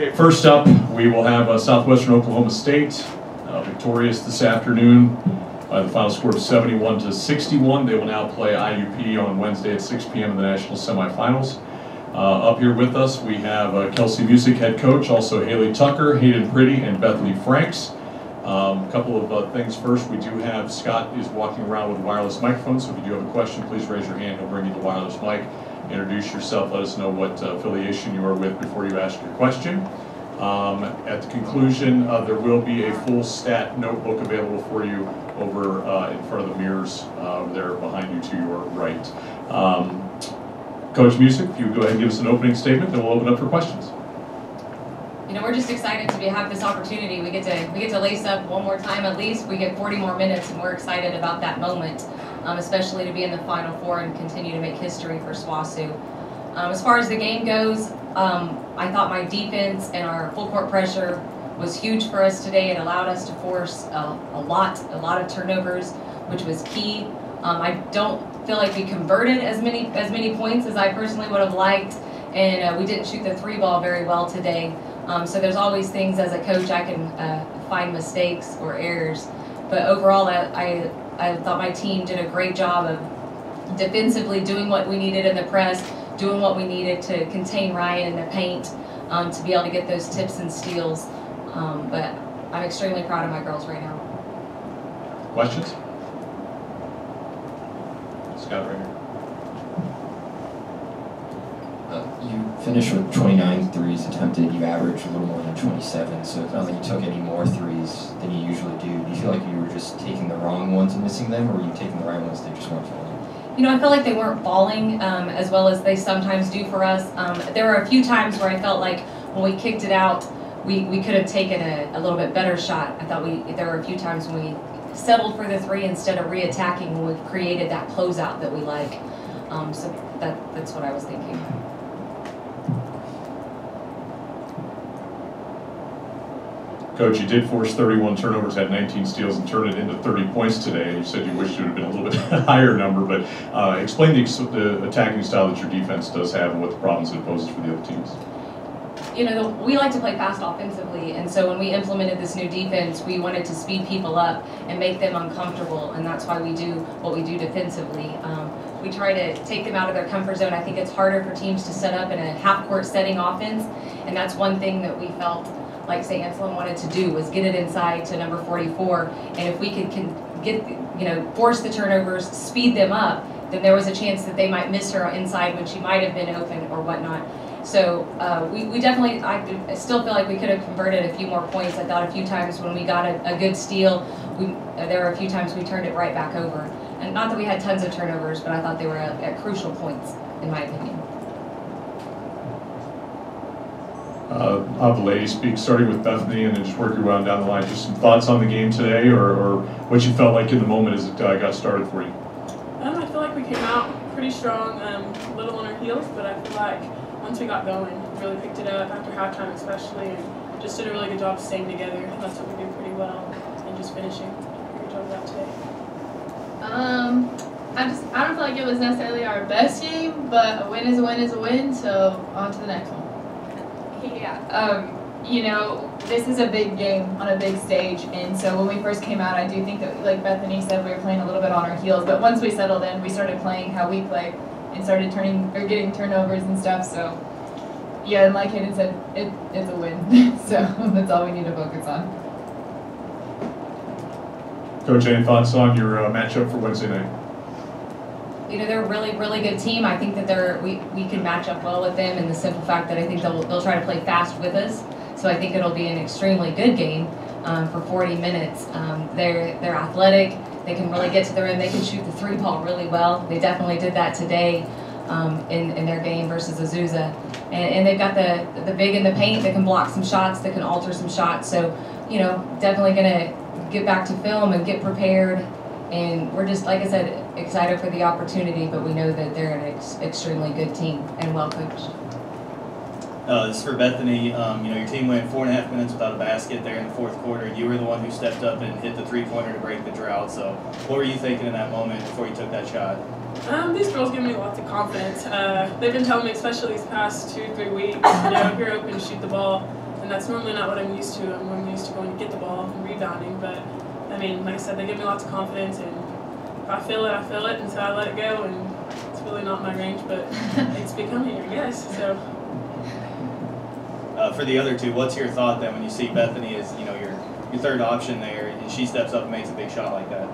Okay, first up, we will have Southwestern Oklahoma State victorious this afternoon by the final score of 71-61. They will now play IUP on Wednesday at 6 p.m. in the national semifinals. Up here with us, we have Kelsey Music head coach, also Haley Tucker, Hayden Pretty, and Bethany Franks. A couple of things first. We do have Scott is walking around with a wireless microphone, so if you do have a question, please raise your hand. He'll bring you the wireless mic. Introduce yourself, let us know what affiliation you are with before you ask your question. At the conclusion, there will be a full stat notebook available for you over in front of the mirrors there behind you to your right. Coach Music, if you would go ahead and give us an opening statement, then we'll open up for questions. You know, we're just excited to have this opportunity. We get to lace up one more time at least. We get 40 more minutes, and we're excited about that moment, especially to be in the Final Four and continue to make history for SWOSU. As far as the game goes, I thought my defense and our full court pressure was huge for us today. It allowed us to force a lot of turnovers, which was key. I don't feel like we converted as many points as I personally would have liked, and we didn't shoot the three ball very well today. So there's always things as a coach I can find mistakes or errors, but overall I thought my team did a great job of defensively doing what we needed in the press, doing what we needed to contain Ryan in the paint, to be able to get those tips and steals. But I'm extremely proud of my girls right now. Questions? Scott, right here. You finished with 29 threes attempted. You averaged a little more than 27, so it's not like you took any more threes than you usually do. Do you feel like you were just taking the wrong ones and missing them, or were you taking the right ones that just weren't falling? You know, I felt like they weren't falling as well as they sometimes do for us. There were a few times where I felt like when we kicked it out, we could have taken a little bit better shot. I thought there were a few times when we settled for the three instead of re-attacking when we created that closeout that we like. So that's what I was thinking. Coach, you did force 31 turnovers, had 19 steals, and turned it into 30 points today. You said you wished it would have been a little bit higher number, but explain the attacking style that your defense does have and what the problems it poses for the other teams. You know, we like to play fast offensively, and so when we implemented this new defense, we wanted to speed people up and make them uncomfortable, and that's why we do what we do defensively. We try to take them out of their comfort zone. I think it's harder for teams to set up in a half-court setting offense, and that's one thing that we felt like Saint Anselm wanted to do, was get it inside to number 44, and if we could get, force the turnovers, speed them up, then there was a chance that they might miss her inside when she might have been open or whatnot. So we definitely, I still feel like we could have converted a few more points. I thought a few times when we got a good steal, there were a few times we turned it right back over. And not that we had tons of turnovers, but I thought they were at crucial points, in my opinion. I'll have the ladies speak, starting with Bethany, and then just work your way down the line. Just some thoughts on the game today, or what you felt like in the moment as it got started for you. I feel like we came out pretty strong, a little on our heels, but I feel like once we got going, we really picked it up after halftime especially, and just did a really good job staying together. That's what we do pretty well, and just finishing. Good job of that today. I don't feel like it was necessarily our best game, but a win is a win is a win, so on to the next one. Yeah, this is a big game on a big stage, and so when we first came out, I do think that, like Bethany said, we were playing a little bit on our heels, but once we settled in, we started playing how we play and started getting turnovers and stuff, so yeah, and like Hayden said, it's a win, so that's all we need to focus on. Coach, any thoughts on your matchup for Wednesday night? You know, they're a really, really good team. I think that we can match up well with them, and the simple fact that I think they'll try to play fast with us. So I think it'll be an extremely good game for 40 minutes. They're athletic. They can really get to the rim. They can shoot the three ball really well. They definitely did that today in their game versus Azusa. And they've got the big in the paint that can block some shots, that can alter some shots. So, definitely going to get back to film and get prepared. And we're just, like I said, excited for the opportunity, but we know that they're an extremely good team and well coached. This is for Bethany. Your team went 4.5 minutes without a basket there in the fourth quarter. You were the one who stepped up and hit the three-pointer to break the drought. So what were you thinking in that moment before you took that shot? These girls give me lots of confidence. They've been telling me, especially these past 2-3 weeks, if you're open, shoot the ball. and that's normally not what I'm used to. I'm normally used to going to get the ball and rebounding, but I mean, like I said, they give me lots of confidence, and if I feel it, I feel it, and so I let it go, and it's really not my range, but it's becoming, I guess. So. For the other two, what's your thought then when you see Bethany as your third option there, and she steps up and makes a big shot like that?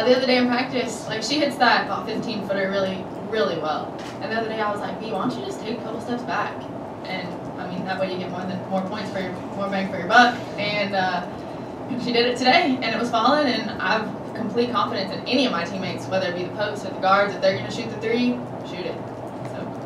The other day in practice, like she hits that about 15-footer really, really well. And the other day I was like, B, why don't you just take a couple steps back? And I mean, that way you get more points for more bang for your buck. And she did it today, and it was falling. And I have complete confidence in any of my teammates, whether it be the posts or the guards, if they're going to shoot the three, shoot it.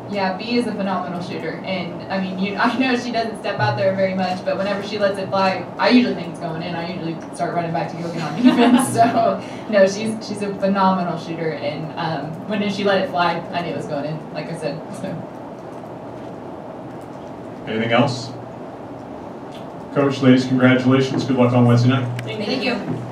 Yeah, B is a phenomenal shooter, and I mean, I know she doesn't step out there very much, but whenever she lets it fly, I usually think it's going in. I usually start running back to go get on defense. So, no, she's a phenomenal shooter, and when she let it fly, I knew it was going in, like I said. So. Anything else? Coach, ladies, congratulations. Good luck on Wednesday night. Thank Thank you. you.